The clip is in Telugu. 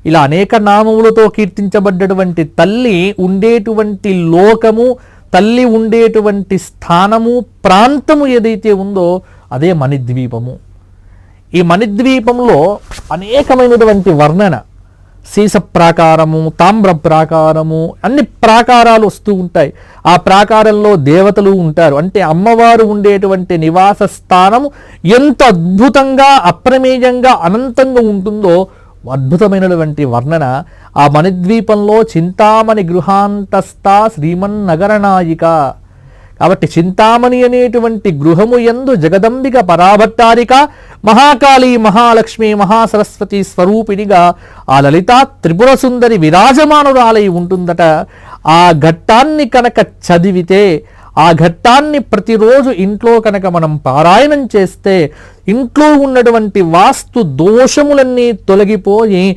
ఇలా అనేక నామములతో కీర్తించబడ్డటువంటి తల్లి ఉండేటువంటి లోకము, తల్లి ఉండేటువంటి స్థానము, ప్రాంతము ఏదైతే ఉందో అదే మణిద్వీపము. ఈ మణిద్వీపంలో అనేకమైనటువంటి వర్ణన, సీస ప్రాకారము, తామ్ర ప్రాకారము, అన్ని ప్రాకారాలు వస్తూ ఉంటాయి. ఆ ప్రాకారంలో దేవతలు ఉంటారు. అంటే అమ్మవారు ఉండేటువంటి నివాస స్థానము ఎంత అద్భుతంగా, అప్రమేయంగా, అనంతంగా ఉంటుందో అద్భుతమైనటువంటి వర్ణన. ఆ మణిద్వీపంలో చింతామణి గృహాంతస్థ శ్రీమన్నగరనాయిక. కాబట్టి చింతామణి అనేటువంటి గృహము యందు జగదంబిక పరాభట్టారిక మహాకాళి, మహాలక్ష్మి, మహాసరస్వతి స్వరూపిణిగా ఆ లలితా త్రిపుర సుందరి విరాజమానురాలై ఉంటుందట. ఆ ఘట్టాన్ని కనుక చదివితే, ఆ ఘట్టాన్ని ప్రతిరోజు ఇంట్లో కనుక మనం పారాయణం చేస్తే ఇంట్లో ఉన్నటువంటి వాస్తు దోషములన్నీ తొలగిపోయి